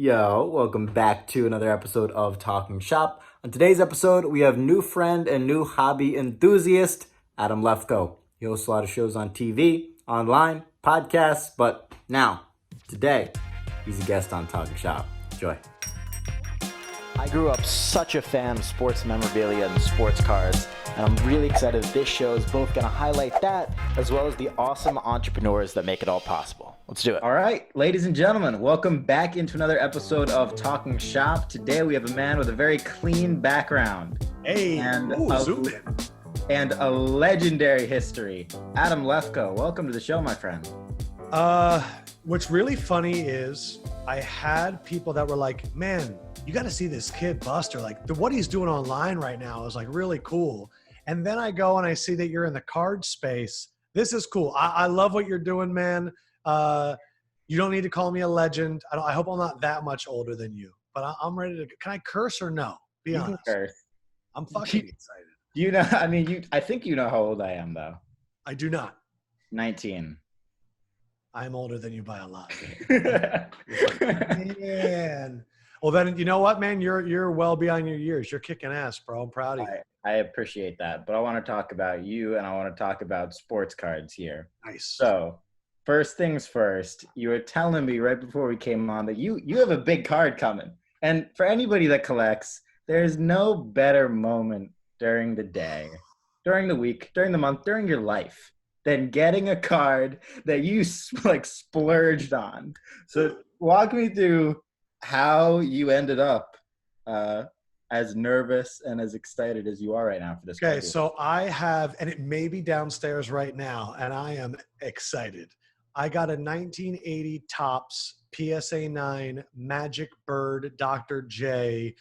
Yo, welcome back to another episode of Talking Shop. On today's episode, we have new friend and new hobby enthusiast, Adam Lefkoe. He hosts a lot of shows on TV, online, podcasts, but now, today, he's a guest on Talking Shop. Enjoy. I grew up such a fan of sports memorabilia and sports cards, and I'm really excited this show is both going to highlight that as well as the awesome entrepreneurs that make it all possible. Let's do it. All right, ladies and gentlemen, welcome back into another episode of Talking Shop. Today we have a man with a very clean background. Hey, and zoom in. And a legendary history. Adam Lefkoe, welcome to the show, my friend. What's really funny is I had people that were like, man, you got to see this kid Buster. Like what he's doing online right now is like really cool. And then I go and I see that you're in the card space. This is cool. I love what you're doing, man. You don't need to call me a legend. I hope I'm not that much older than you, but I'm ready to, can I curse or no? Be You honest. can curse. I'm fucking excited. You know, I mean, I think you know how old I am, though. I do not. 19. I'm older than you by a lot. Man. Well, then you know what, man? You're well beyond your years. You're kicking ass, bro. I'm proud of you. I appreciate that, but I want to talk about you, and I want to talk about sports cards here. Nice. So, first things first, you were telling me right before we came on that you have a big card coming. And for anybody that collects, there's no better moment during the day, during the week, during the month, during your life than getting a card that you like splurged on. So walk me through how you ended up as nervous and as excited as you are right now for this. Okay, card. so I have, and it may be downstairs right now, and I am excited. I got a 1980 Topps PSA 9 Magic Bird Dr. J.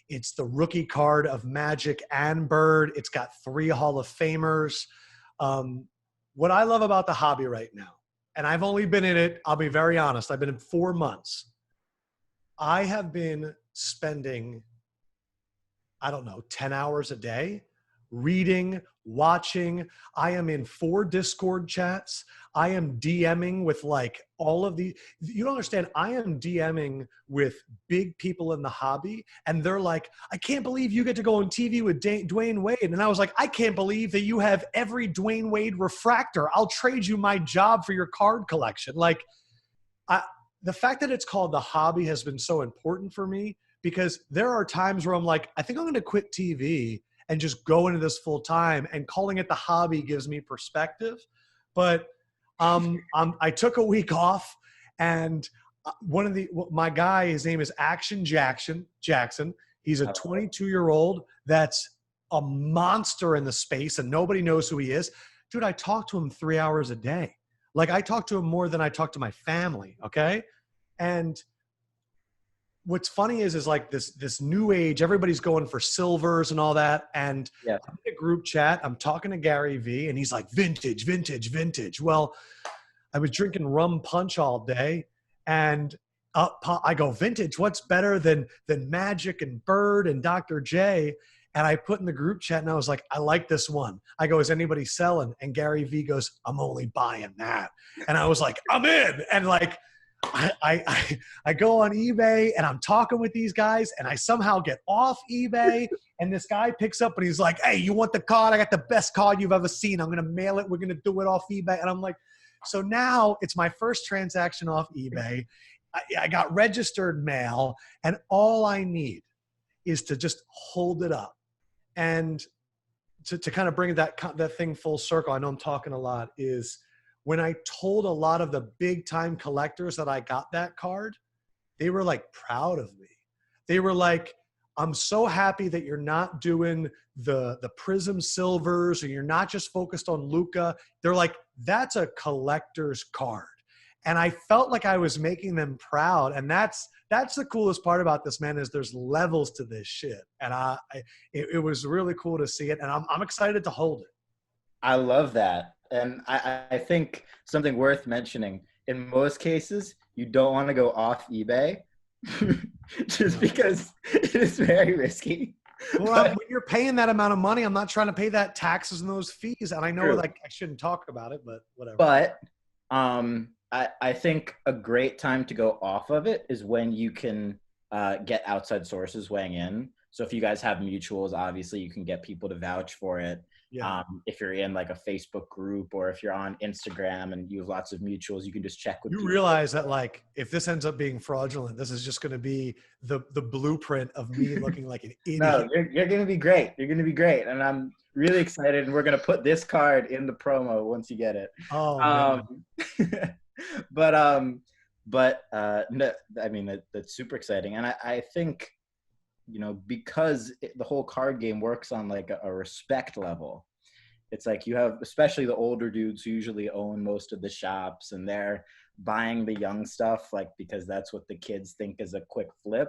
It's the rookie card of Magic and Bird. It's got 3 Hall of Famers. What I love about the hobby right now, and I've only been in it, I'll be very honest, I've been in 4 months. I have been spending, I don't know, 10 hours a day reading, watching. I am in 4 Discord chats. I am DMing with like all of the, you don't understand, I am DMing with big people in the hobby, and they're like, I can't believe you get to go on TV with Dwayne Wade. And I was like, I can't believe that you have every Dwayne Wade refractor. I'll trade you my job for your card collection. Like, the fact that it's called the hobby has been so important for me, because there are times where I'm like, I think I'm going to quit TV and just go into this full time, and calling it the hobby gives me perspective. But I took a week off, and my guy, his name is Action Jackson. He's a 22-year-old that's a monster in the space, and nobody knows who he is. Dude, I talk to him 3 hours a day. Like, I talk to him more than I talk to my family, okay? And what's funny is like this new age, everybody's going for silvers and all that. And yeah. I'm in a group chat, I'm talking to GaryVee, and he's like, vintage, vintage, vintage. Well, I was drinking rum punch all day, and I go, vintage, what's better than Magic and Bird and Dr. J? And I put in the group chat, and I was like, I like this one. I go, is anybody selling? And GaryVee goes, I'm only buying that. And I was like, I'm in. And like, I go on eBay, and I'm talking with these guys, and I somehow get off eBay, and this guy picks up, and he's like, hey, you want the card? I got the best card you've ever seen. I'm going to mail it. We're going to do it off eBay. And I'm like, so now it's my first transaction off eBay. I got registered mail, and all I need is to just hold it up. And to kind of bring that thing full circle, I know I'm talking a lot, is when I told a lot of the big time collectors that I got that card, they were like proud of me. They were like, I'm so happy that you're not doing the Prism Silvers, or you're not just focused on Luca. They're like, that's a collector's card. And I felt like I was making them proud. And that's the coolest part about this, man, is there's levels to this shit. And it was really cool to see it. And I'm excited to hold it. I love that. And I think something worth mentioning, in most cases, you don't want to go off eBay just because it is very risky. Well, when you're paying that amount of money, I'm not trying to pay that taxes and those fees. And I know, True. like, I shouldn't talk about it, but whatever. But I think a great time to go off of it is when you can get outside sources weighing in. So if you guys have mutuals, obviously you can get people to vouch for it. Yeah. If you're in like a Facebook group, or if you're on Instagram and you have lots of mutuals, you can just check with You people. realize that, like, if this ends up being fraudulent, this is just going to be the blueprint of me looking like an idiot. No, you're going to be great. You're going to be great. And I'm really excited. And we're going to put this card in the promo once you get it. Oh, man. No, I mean, that's super exciting. And I think, because the whole card game works on like a respect level. It's like you have, especially the older dudes who usually own most of the shops, and they're buying the young stuff, like, because that's what the kids think is a quick flip,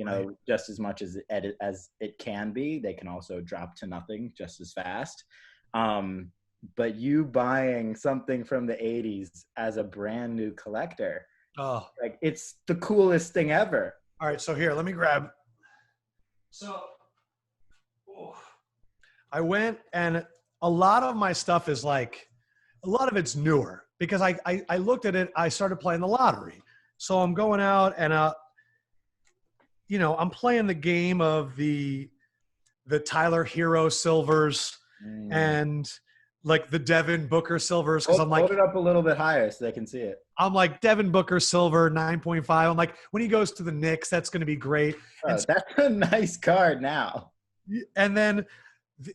Right. just as much as it can be. They can also drop to nothing just as fast. But you buying something from the 80s as a brand new collector, Oh, like, it's the coolest thing ever. all right. So here, let me grab. So I went, and a lot of my stuff is like, a lot of it's newer because I looked at it. I started playing the lottery. So I'm going out and, I'm playing the game of the Tyler Hero silvers and like the Devin Booker silvers. Cause I'm like, hold it up a little bit higher so they can see it. I'm like, Devin Booker silver 9.5. I'm like, when he goes to the Knicks, that's going to be great. Oh, that's a nice card now. And then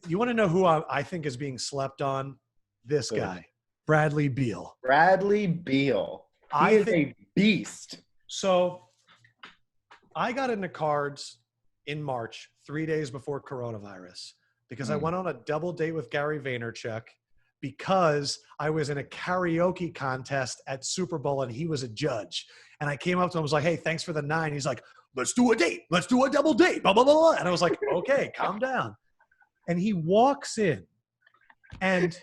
you want to know who I think is being slept on? This guy, Bradley Beal. Bradley Beal. He is a beast. So I got into cards in March, 3 days before coronavirus, because I went on a double date with Gary Vaynerchuk because I was in a karaoke contest at Super Bowl and he was a judge. And I came up to him and was like, hey, thanks for the 9. He's like, let's do a date. Let's do a double date. Blah, blah, blah, blah. And I was like, okay, calm down. And he walks in, and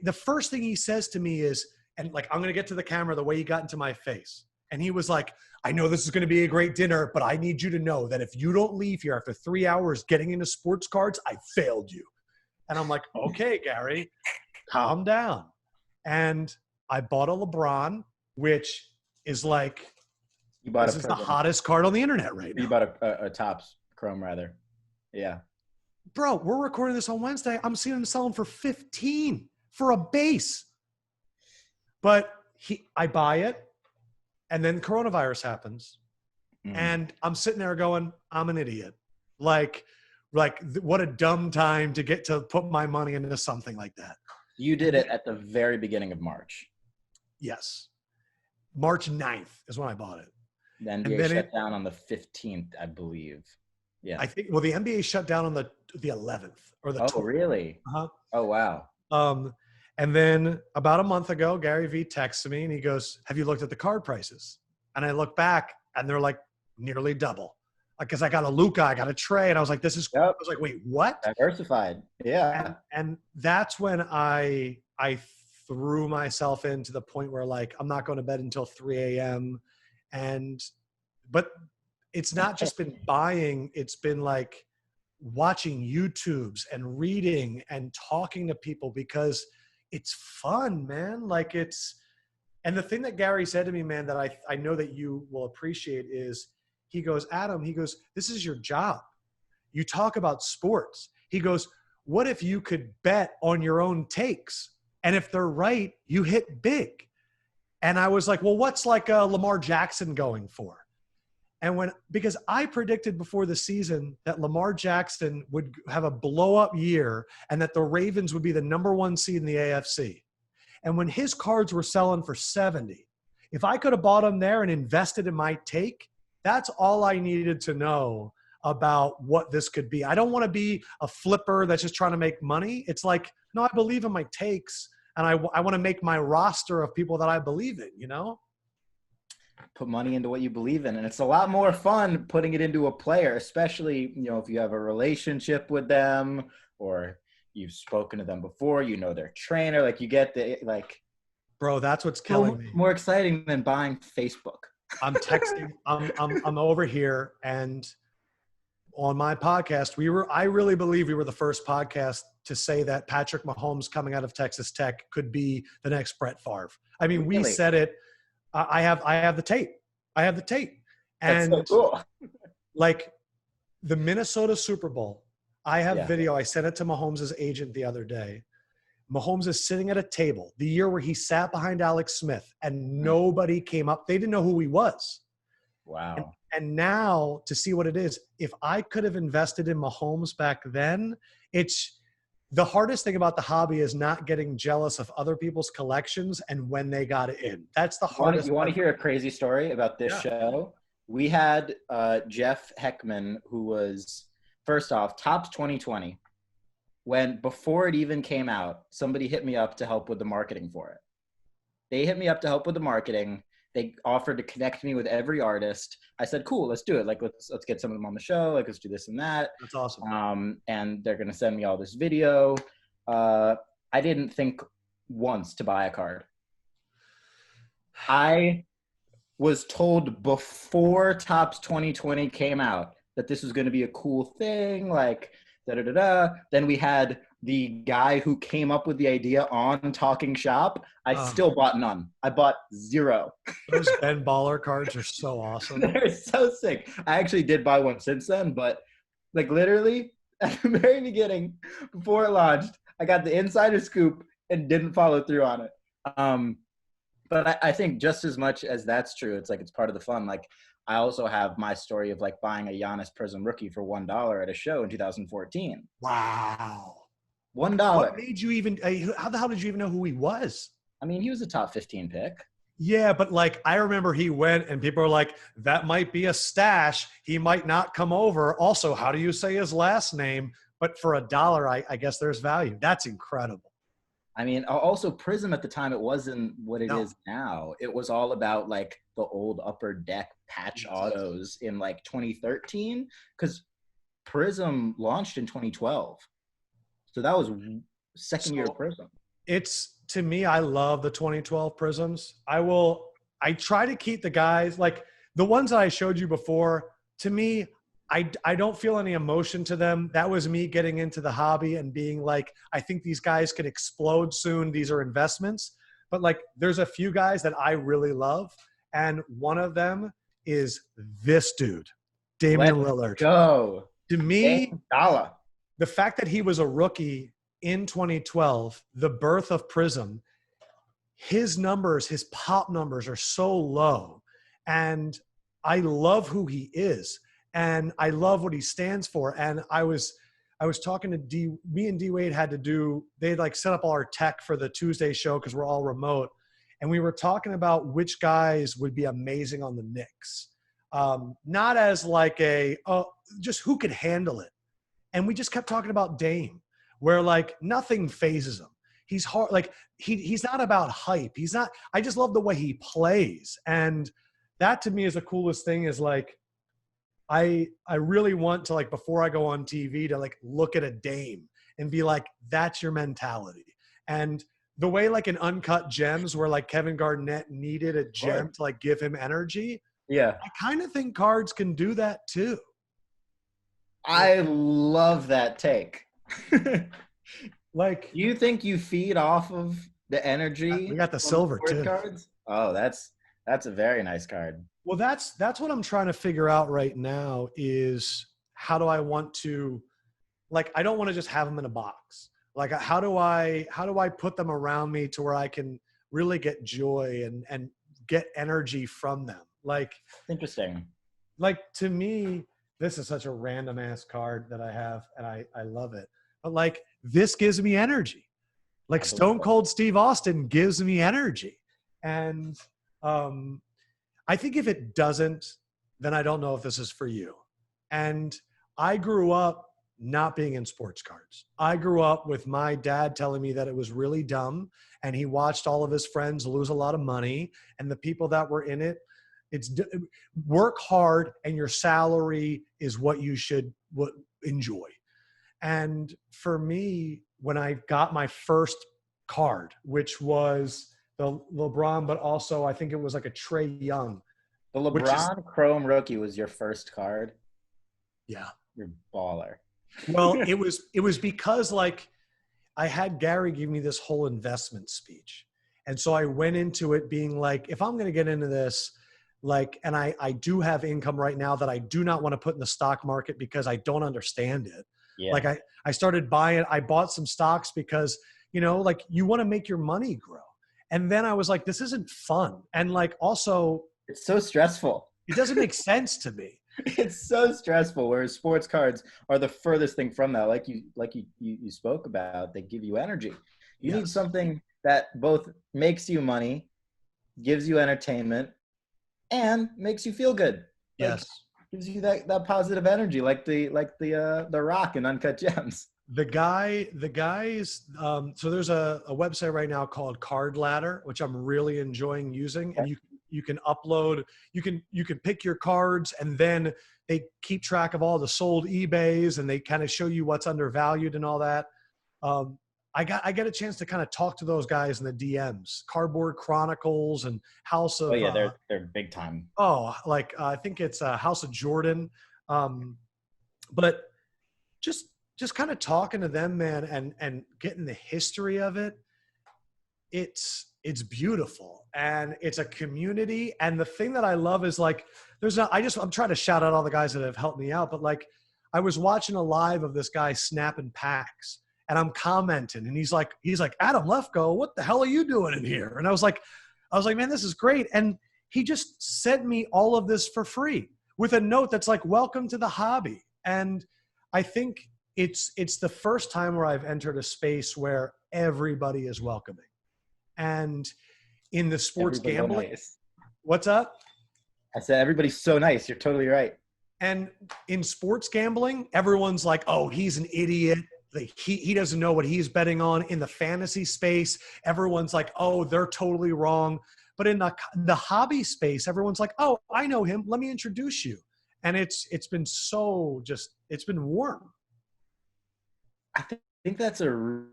the first thing he says to me is, and like, I'm going to get to the camera the way he got into my face. And he was like, I know this is going to be a great dinner, but I need you to know that if you don't leave here after 3 hours getting into sports cards, I failed you. And I'm like, okay, Gary, calm down. And I bought a LeBron, which is like, this is the hottest card on the internet right now. You bought a Topps Chrome, rather. Yeah. Bro, we're recording this on Wednesday. I'm seeing him selling for 15 for a base. But I buy it, and then coronavirus happens. And I'm sitting there going, I'm an idiot. Like, what a dumb time to get to put my money into something like that. You did it at the very beginning of March. Yes. March 9th is when I bought it. The NBA shut down on the 15th, I believe. Yeah. I think, well, the NBA shut down on the 11th or the 12th. Oh, really? Uh-huh. Oh, wow. And then about a month ago, GaryVee texted me and he goes, have you looked at the card prices? And I look back and they're like nearly double. Because I got a Luka, I got a Trey, and I was like, this is cool. I was like, wait, what? Diversified. Yeah. And that's when I threw myself into the point where, like, I'm not going to bed until 3 a.m. But it's not just been buying, it's been like watching YouTubes and reading and talking to people because it's fun, man. Like, and the thing that Gary said to me, man, that I know that you will appreciate is, he goes, Adam, he goes, this is your job. You talk about sports. He goes, what if you could bet on your own takes? And if they're right, you hit big. And I was like, well, what's like Lamar Jackson going for? And because I predicted before the season that Lamar Jackson would have a blow up year and that the Ravens would be the #1 seed in the AFC. And when his cards were selling for 70, if I could have bought them there and invested in my take, that's all I needed to know about what this could be. I don't want to be a flipper that's just trying to make money. It's like, no, I believe in my takes, and I want to make my roster of people that I believe in, you know? Put money into what you believe in. And it's a lot more fun putting it into a player, especially, if you have a relationship with them or you've spoken to them before, their trainer, like you get Bro, that's what's killing me. More exciting than buying Facebook. I'm texting. I'm over here, and on my podcast, I really believe we were the first podcast to say that Patrick Mahomes coming out of Texas Tech could be the next Brett Favre. I mean, we said it I have the tape. I have the tape. That's so And cool. like the Minnesota Super Bowl, I have Yeah. video. I sent it to Mahomes' agent the other day. Mahomes is sitting at a table the year where he sat behind Alex Smith and nobody came up. They didn't know who he was. Wow. And now to see what it is, if I could have invested in Mahomes back then, it's the hardest thing about the hobby is not getting jealous of other people's collections and when they got it in. That's the hardest. You want to hear a crazy story about this Yeah. show? We had Jeff Heckman, who was, first off, Topps 2020. When before it even came out, somebody hit me up to help with the marketing for it. They hit me up to help with the marketing. They offered to connect me with every artist. I said, cool, let's do it. Like, let's get some of them on the show. Like, let's do this and that. That's awesome. And they're going to send me all this video. I didn't think once to buy a card. I was told before Topps 2020 came out that this was going to be a cool thing. Like, da-da-da-da. Then we had the guy who came up with the idea on Talking Shop. I still bought none. I bought 0. Those Ben Baller cards are so awesome. They're so sick. I actually did buy one since then, but like literally at the very beginning, before it launched, I got the insider scoop and didn't follow through on it. But I think just as much as that's true, it's like it's part of the fun. Like I also have my story of like buying a Giannis Prism rookie for $1 at a show in 2014. Wow. $1. What made you even, how the hell did you even know who he was? I mean, he was a top 15 pick. Yeah, but like I remember he went and people were like, that might be a stash. He might not come over. Also, how do you say his last name? But for $1, I guess there's value. That's incredible. I mean, also Prism at the time, it wasn't what it is now. It was all about like the old Upper Deck patch autos in like 2013 because Prism launched in 2012. So that was second year Prism. It's, to me, I love the 2012 Prisms. I try to keep the guys, like the ones that I showed you before, to me, I don't feel any emotion to them. That was me getting into the hobby and being like, I think these guys could explode soon. These are investments. But like, there's a few guys that I really love. And one of them is this dude, Damian Lillard. Go. To me, the fact that he was a rookie in 2012, the birth of Prism, his numbers, his pop numbers are so low. And I love who he is. And I love what he stands for. And I was talking to me and D Wade they'd like set up all our tech for the Tuesday show because we're all remote. And we were talking about which guys would be amazing on the Knicks. Not as like just who could handle it. And we just kept talking about Dame, where like nothing phases him. He's hard. Like he's not about hype. I just love the way he plays. And that to me is the coolest thing is like, I really want to like, before I go on TV to like look at a Dame and be like, that's your mentality. And the way like in Uncut Gems where like Kevin Garnett needed a gem to like give him energy. Yeah. I kind of think cards can do that too. I love that take. Like, you think you feed off of the energy? We got the silver too. Cards? Oh, that's a very nice card. Well, that's what I'm trying to figure out right now is how do I want to, like, I don't want to just have them in a box. Like, how do I put them around me to where I can really get joy and get energy from them? Like, interesting. Like to me, this is such a random ass card that I have and I love it. But like, this gives me energy. Like Stone Cold Steve Austin gives me energy. And, I think if it doesn't, then I don't know if this is for you. And I grew up not being in sports cards. I grew up with my dad telling me that it was really dumb and he watched all of his friends lose a lot of money and the people that were in it, work hard and your salary is what you should enjoy. And for me, when I got my first card, which was the LeBron, but also I think it was like a Trae Young. The LeBron Chrome rookie was your first card? Yeah. You're baller. Well, it was because like I had Gary give me this whole investment speech. And so I went into it being like, if I'm going to get into this, like, and I do have income right now that I do not want to put in the stock market because I don't understand it. Yeah. Like I started buying, I bought some stocks because, you know, like you want to make your money grow. And then I was like, this isn't fun. And like, also, It's so stressful. it doesn't make sense to me. It's so stressful, whereas sports cards are the furthest thing from that. Like you spoke about, they give you energy. You need something that both makes you money, gives you entertainment, and makes you feel good. Like, Yes. gives you that positive energy, like the Rock in Uncut Gems. The guys, so there's a website right now called Card Ladder, which I'm really enjoying using. And you can upload, you can pick your cards, and then they keep track of all the sold eBays, and they kind of show you what's undervalued and all that. I get a chance to kind of talk to those guys in the DMs, Cardboard Chronicles and House of. Oh yeah, they're big time. I think it's House of Jordan, but just kind of talking to them, man, and getting the history of it. It's beautiful, and it's a community. And the thing that I love is like, I'm trying to shout out all the guys that have helped me out, but like I was watching a live of this guy snapping packs, and I'm commenting, and he's like, Adam Lefkoe, what the hell are you doing in here? And I was like, man, this is great. And he just sent me all of this for free with a note that's like, welcome to the hobby. And I think it's the first time where I've entered a space where everybody is welcoming. And in the sports gambling, nice. What's up? I said, everybody's so nice. You're totally right. And in sports gambling, everyone's like, oh, he's an idiot. Like he doesn't know what he's betting on. In the fantasy space, everyone's like, oh, they're totally wrong. But in the hobby space, everyone's like, oh, I know him. Let me introduce you. And it's been it's been warm. I think that's a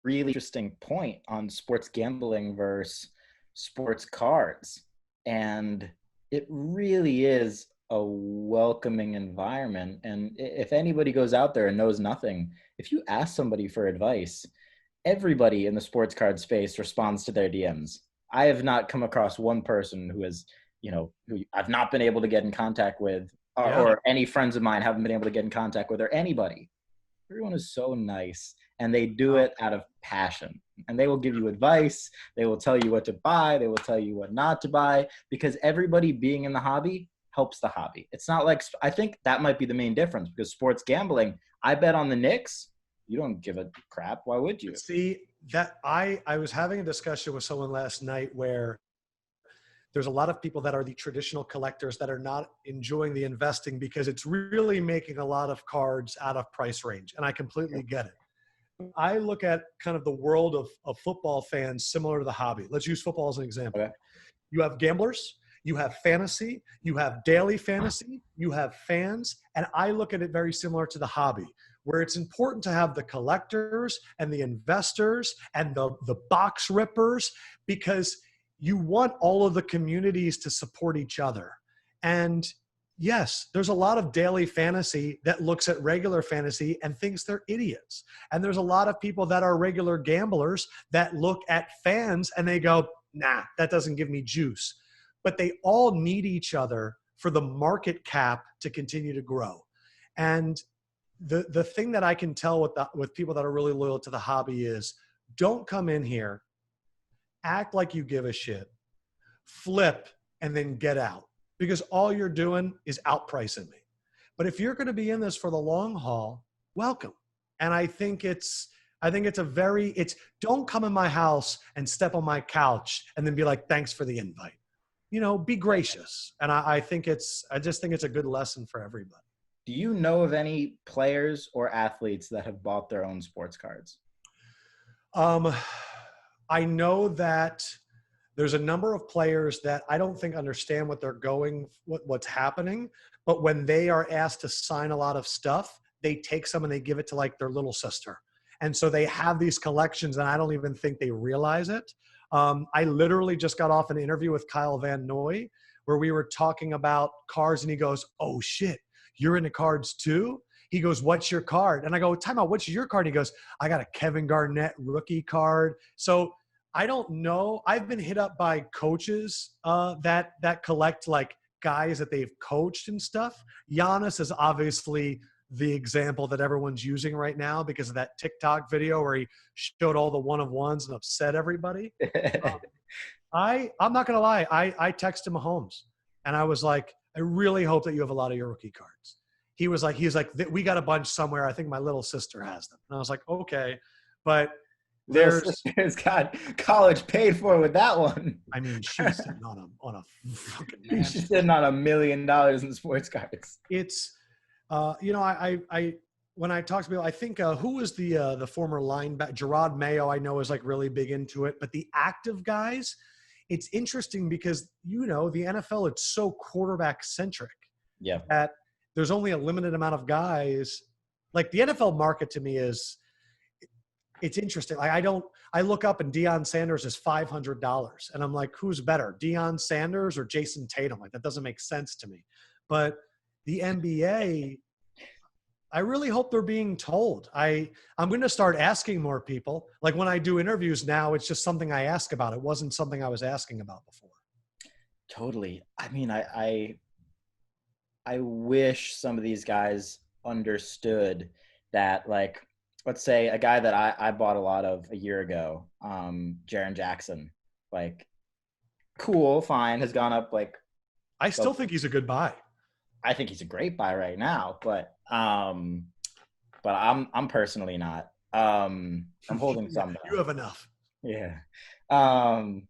really interesting point on sports gambling versus sports cards. And it really is a welcoming environment. And if anybody goes out there and knows nothing, if you ask somebody for advice, everybody in the sports card space responds to their DMs. I have not come across one person who has, who I've not been able to get in contact with, or any friends of mine haven't been able to get in contact with, or anybody. Everyone is so nice, and they do it out of passion. And they will give you advice. They will tell you what to buy. They will tell you what not to buy, because everybody being in the hobby helps the hobby. It's not like, I think that might be the main difference, because sports gambling, I bet on the Knicks. You don't give a crap. Why would you? See, that I was having a discussion with someone last night where there's a lot of people that are the traditional collectors that are not enjoying the investing because it's really making a lot of cards out of price range. And I completely get it. I look at kind of the world of football fans similar to the hobby. Let's use football as an example. Okay. You have gamblers, you have fantasy, you have daily fantasy, you have fans. And I look at it very similar to the hobby, where it's important to have the collectors and the investors and the box rippers, because you want all of the communities to support each other. And yes, there's a lot of daily fantasy that looks at regular fantasy and thinks they're idiots. And there's a lot of people that are regular gamblers that look at fans and they go, nah, that doesn't give me juice. But they all need each other for the market cap to continue to grow. And the thing that I can tell with people that are really loyal to the hobby is, don't come in here, act like you give a shit, flip, and then get out, because all you're doing is outpricing me. But if you're going to be in this for the long haul, welcome. And I think don't come in my house and step on my couch and then be like, thanks for the invite. Be gracious. And I just think it's a good lesson for everybody. Do you know of any players or athletes that have bought their own sports cards? I know that there's a number of players that I don't think understand what's happening, but when they are asked to sign a lot of stuff, they take some and they give it to like their little sister. And so they have these collections and I don't even think they realize it. I literally just got off an interview with Kyle Van Noy where we were talking about cards and he goes, oh shit, you're into cards too? He goes, what's your card? And I go, time out, what's your card? He goes, I got a Kevin Garnett rookie card. So I don't know. I've been hit up by coaches that collect like guys that they've coached and stuff. Giannis is obviously the example that everyone's using right now because of that TikTok video where he showed all the one-of-ones and upset everybody. I'm not gonna lie. I texted Mahomes and I was like, I really hope that you have a lot of your rookie cards. He's like, we got a bunch somewhere. I think my little sister has them. And I was like, okay, but Little sister's got college paid for with that one. I mean, she's sitting on a fucking man. She's sitting on $1 million in sports cards. It's, I when I talk to people, I think who was the former linebacker, Gerard Mayo, I know is like really big into it, but the active guys, it's interesting because, the NFL, it's so quarterback centric. Yeah. That there's only a limited amount of guys. Like the NFL market to me it's interesting. Like I look up and Deion Sanders is $500 and I'm like, who's better, Deion Sanders or Jason Tatum? Like that doesn't make sense to me. But the NBA, I really hope they're being told. I'm going to start asking more people. Like when I do interviews now, it's just something I ask about. It wasn't something I was asking about before. Totally. I mean, I wish some of these guys understood that, like, let's say a guy that I bought a lot of a year ago, Jaren Jackson, like, cool, fine, has gone up, like. I still think he's a good buy. I think he's a great buy right now, but I'm personally not. I'm holding some. You have enough. Yeah. But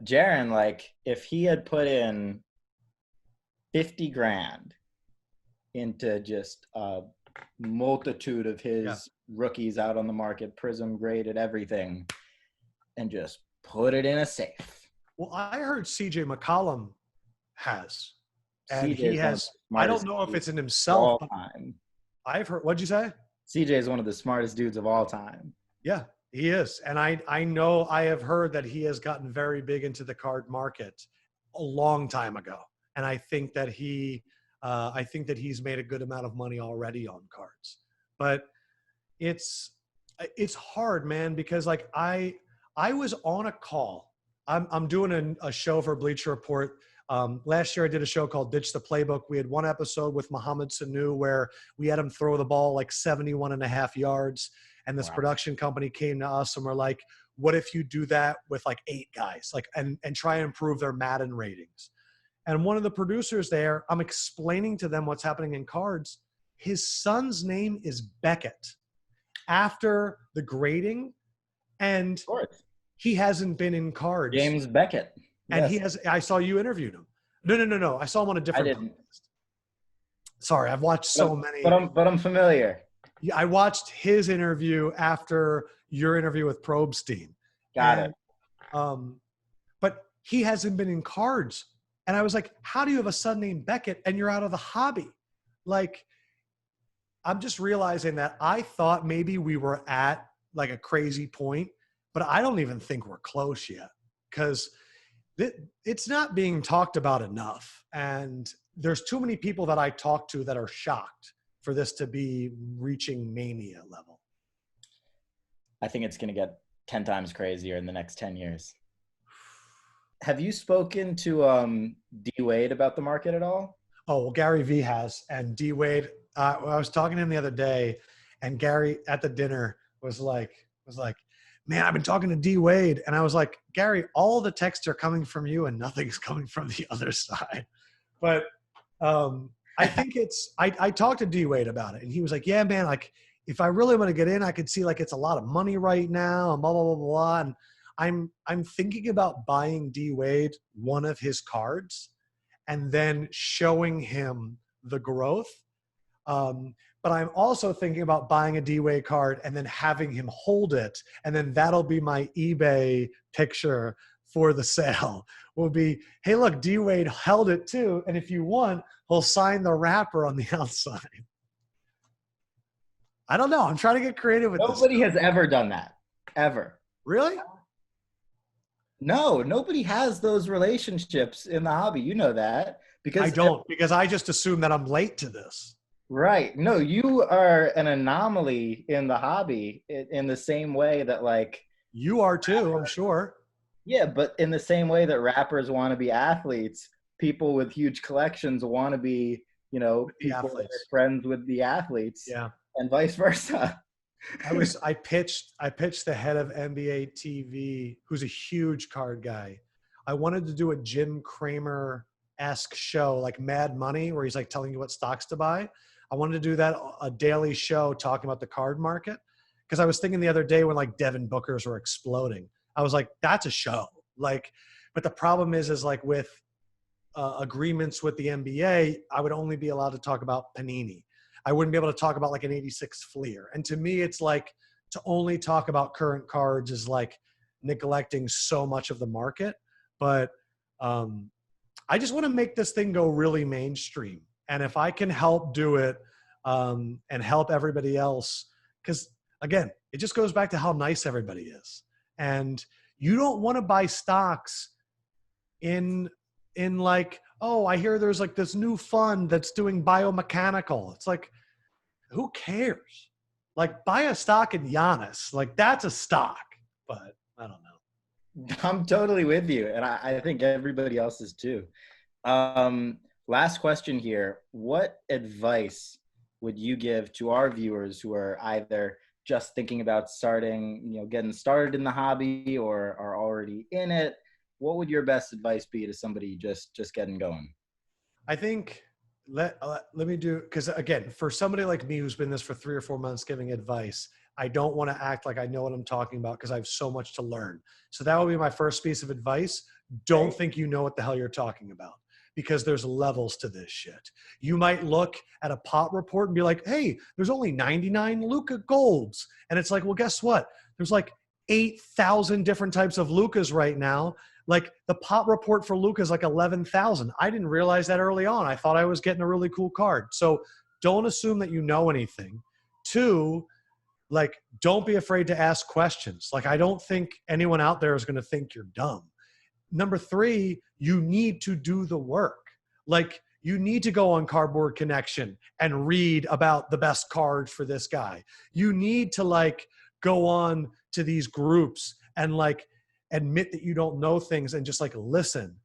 Jaren, like, if he had put in 50 grand into just a multitude of his rookies out on the market, Prism graded everything, and just put it in a safe. Well, I heard CJ McCollum has. And CJ he has, I don't know if it's in himself. Time. I've heard, what'd you say? CJ is one of the smartest dudes of all time. Yeah, he is. And I know I have heard that he has gotten very big into the card market a long time ago. And I think that he's made a good amount of money already on cards. But it's hard, man, because like I was on a call. I'm doing a show for Bleacher Report. Last year I did a show called Ditch the Playbook. We had one episode with Mohamed Sanu where we had him throw the ball like 71.5 yards. And this production company came to us and we're like, what if you do that with like 8 guys, like, and try and improve their Madden ratings? And one of the producers there, I'm explaining to them what's happening in cards. His son's name is Beckett after the grading. And he hasn't been in cards. James Beckett. And yes. I saw you interviewed him. No. I saw him on a different podcast. Sorry, I've watched so many. But I'm familiar. Yeah, I watched his interview after your interview with Probstein. Got it. But he hasn't been in cards. And I was like, how do you have a son named Beckett and you're out of the hobby? Like, I'm just realizing that I thought maybe we were at like a crazy point, but I don't even think we're close yet because it's not being talked about enough. And there's too many people that I talk to that are shocked for this to be reaching mania level. I think it's going to get 10 times crazier in the next 10 years. Have you spoken to D Wade about the market at all? Oh, well, GaryVee has. And D Wade, I was talking to him the other day, and Gary at the dinner was like, man, I've been talking to D Wade. And I was like, Gary, all the texts are coming from you and nothing's coming from the other side. But I think I talked to D Wade about it and he was like, yeah, man, like if I really want to get in, I could see like it's a lot of money right now and blah, blah, blah, blah. And I'm thinking about buying D Wade one of his cards and then showing him the growth. But I'm also thinking about buying a D Wade card and then having him hold it. And then that'll be my eBay picture for the sale. Will be, hey, look, D Wade held it too. And if you want, he'll sign the wrapper on the outside. I don't know. I'm trying to get creative with this. Nobody has ever done that. Ever. Really? No, nobody has those relationships in the hobby. You know that. Because I don't, because I just assume that I'm late to this. Right. No, you are an anomaly in the hobby in the same way that, like, You are too, I'm sure. Yeah, but in the same way that rappers want to be athletes, people with huge collections want to be, With the people that are athletes. friends with the athletes, Yeah. and vice versa. I pitched the head of NBA TV, who's a huge card guy. I wanted to do a Jim Cramer-esque show, like Mad Money, where he's like telling you what stocks to buy. I wanted to do that, a daily show talking about the card market. Because I was thinking the other day when like Devin Bookers were exploding, I was like, that's a show. Like, but the problem is like with agreements with the NBA, I would only be allowed to talk about Panini. I wouldn't be able to talk about like an 86 Fleer. And to me, it's like to only talk about current cards is like neglecting so much of the market. But I just want to make this thing go really mainstream. And if I can help do it and help everybody else, because again, it just goes back to how nice everybody is. And you don't want to buy stocks in like, oh, I hear there's like this new fund that's doing biomechanical. It's like, who cares? Like, buy a stock in Giannis. Like, that's a stock. But I don't know. I'm totally with you, and I think everybody else is too. Last question here. What advice would you give to our viewers who are either just thinking about starting, getting started in the hobby or are already in it? What would your best advice be to somebody just getting going? I think let me do, because again, for somebody like me who's been in this for 3 or 4 months giving advice, I don't want to act like I know what I'm talking about because I have so much to learn. So that would be my first piece of advice. Don't think you know what the hell you're talking about, because there's levels to this shit. You might look at a pot report and be like, hey, there's only 99 Luka golds. And it's like, well, guess what? There's like 8,000 different types of Lukas right now. Like the pot report for Luka is like 11,000. I didn't realize that early on. I thought I was getting a really cool card. So don't assume that you know anything. 2, like, don't be afraid to ask questions. Like, I don't think anyone out there is going to think you're dumb. Number 3, you need to do the work. Like, you need to go on Cardboard Connection and read about the best cards for this guy. You need to like go on to these groups and like admit that you don't know things and just like listen.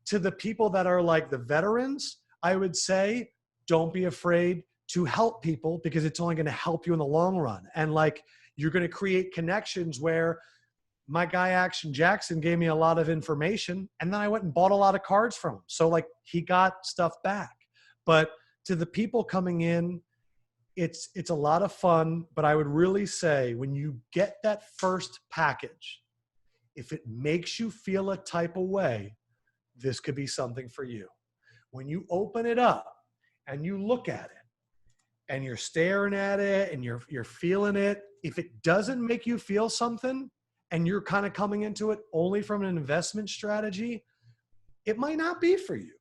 To the people that are like the veterans, I would say, don't be afraid to help people, because it's only going to help you in the long run. And like, you're going to create connections where my guy Action Jackson gave me a lot of information, and then I went and bought a lot of cards from him. So like, he got stuff back. But to the people coming in, it's a lot of fun. But I would really say, when you get that first package, if it makes you feel a type of way, this could be something for you. When you open it up and you look at it and you're staring at it and you're feeling it, if it doesn't make you feel something and you're kind of coming into it only from an investment strategy, it might not be for you.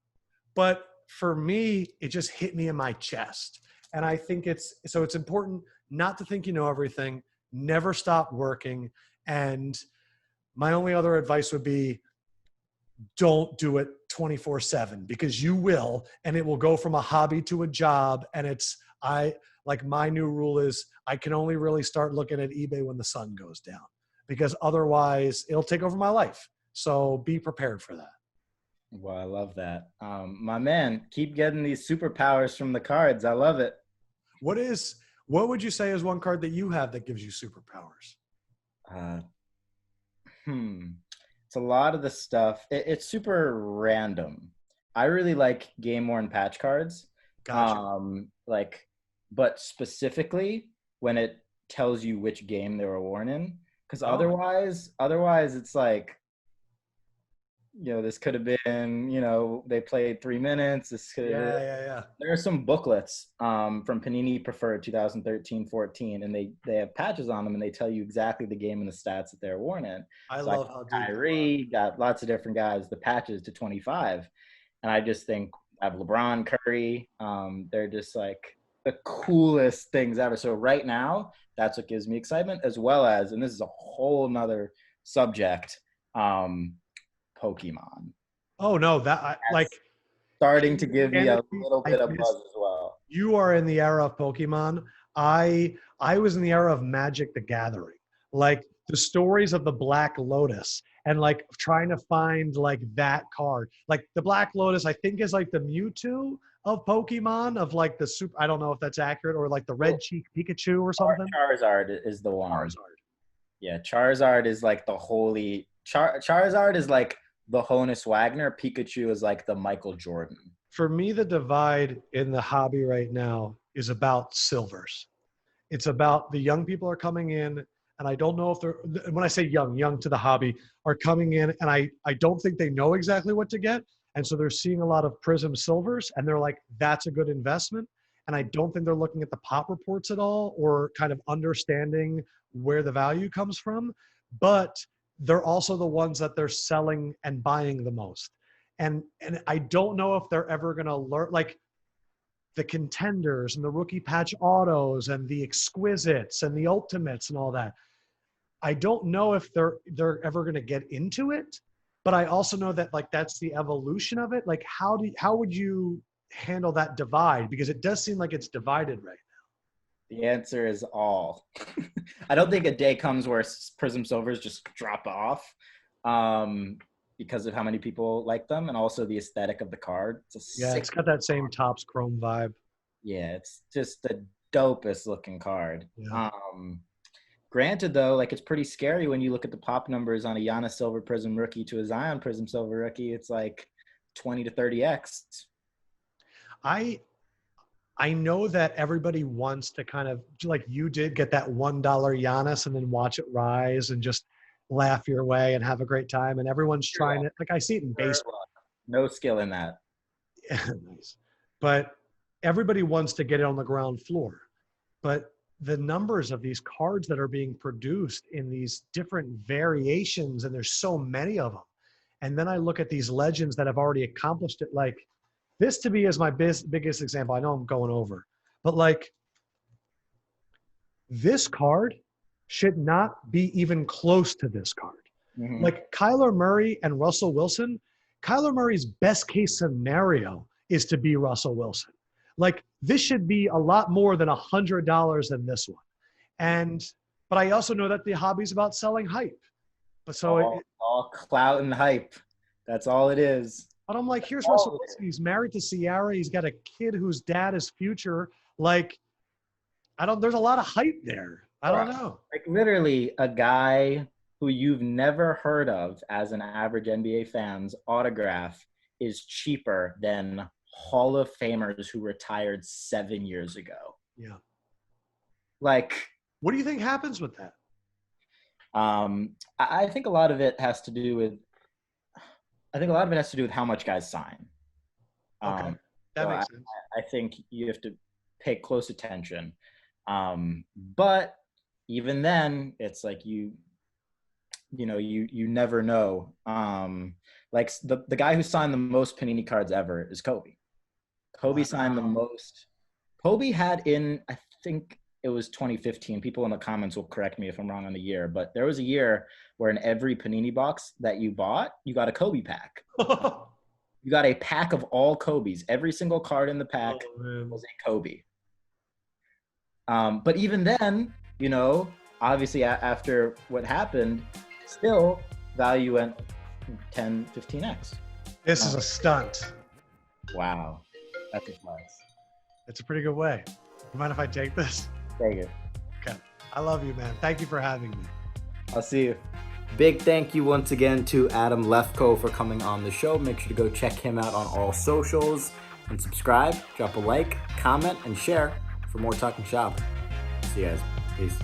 But for me, it just hit me in my chest. And I think it's important not to think you know everything, never stop working. And my only other advice would be, don't do it 24/7, because you will, and it will go from a hobby to a job. And my new rule is I can only really start looking at eBay when the sun goes down, because otherwise it'll take over my life. So be prepared for that. Well, I love that. My man, keep getting these superpowers from the cards. I love it. What would you say is one card that you have that gives you superpowers? It's a lot of the stuff. It's super random. I really like game worn patch cards. Gotcha. But specifically when it tells you which game they were worn in, because otherwise it's like, this could have been, they played 3 minutes. This could have been. Yeah. There are some booklets from Panini Preferred 2013-14, and they have patches on them, and they tell you exactly the game and the stats that they're worn in. I love how Kyrie got lots of different guys, the patches to 25. And I just think I have LeBron, Curry. They're just like the coolest things ever. So right now, that's what gives me excitement, as well as, and this is a whole nother subject, Pokemon. Oh no, Starting to give me a little bit of buzz as well. You are in the era of Pokemon. I was in the era of Magic the Gathering. Like, the stories of the Black Lotus and like trying to find like that card. Like the Black Lotus, I think is like the Mewtwo of Pokemon of like the super, I don't know if that's accurate, or like the red cheek Pikachu or something. Charizard is the one. Charizard. Yeah, Charizard is like the holy Charizard is like the Honus Wagner. Pikachu is like the Michael Jordan. For me, the divide in the hobby right now is about silvers. It's about the young people are coming in, and I don't know if they're, when I say young to the hobby, are coming in, and I don't think they know exactly what to get. And so they're seeing a lot of Prism silvers, and they're like, that's a good investment. And I don't think they're looking at the pop reports at all or kind of understanding where the value comes from. But they're also the ones that they're selling and buying the most. And I don't know if they're ever going to learn, like the contenders and the rookie patch autos and the exquisites and the ultimates and all that. I don't know if they're ever going to get into it, but I also know that like that's the evolution of it. Like how would you handle that divide? Because it does seem like it's divided right now. The answer is all. I don't think a day comes where Prism Silvers just drop off because of how many people like them and also the aesthetic of the card. It's got that same Topps Chrome vibe. Yeah, it's just the dopest looking card. Yeah. Granted, though, like it's pretty scary when you look at the pop numbers on a Giannis Silver Prism rookie to a Zion Prism Silver rookie. It's like 20 to 30x. I know that everybody wants to kind of, like you did, get that $1 Giannis and then watch it rise and just laugh your way and have a great time. And everyone's trying it. Like I see it in baseball. No skill in that. Yeah, nice. But everybody wants to get it on the ground floor. But the numbers of these cards that are being produced in these different variations, and there's so many of them. And then I look at these legends that have already accomplished it. Like this to me is my biggest example. I know I'm going over, but like this card should not be even close to this card. Mm-hmm. Like Kyler Murray and Russell Wilson, Kyler Murray's best case scenario is to be Russell Wilson. Like this should be a lot more than $100 than this one. But I also know that the hobby's about selling hype. But so all clout and hype. That's all it is. But I'm like, here's Russell Wilson. He's married to Ciara. He's got a kid whose dad is Future. Like, there's a lot of hype there. I don't know. Like literally a guy who you've never heard of as an average NBA fan's autograph is cheaper than Hall of Famers who retired 7 years ago. Yeah. Like, what do you think happens with that? I think a lot of it has to do with how much guys sign. Okay. That makes sense. I think you have to pay close attention. But even then, it's like you never know. Like the guy who signed the most Panini cards ever is Kobe. Kobe signed the most. Kobe had in, I think it was 2015. People in the comments will correct me if I'm wrong on the year, but there was a year where in every Panini box that you bought, you got a Kobe pack. You got a pack of all Kobes. Every single card in the pack was a Kobe. But even then, obviously after what happened, still value went 10, 15x. This is a stunt. Wow. That's a plus. It's a pretty good way. You mind if I take this? Take it. Okay. I love you, man. Thank you for having me. I'll see you. Big thank you once again to Adam Lefkoe for coming on the show. Make sure to go check him out on all socials and subscribe, drop a like, comment, and share for more Talking Shop. See you guys. Peace.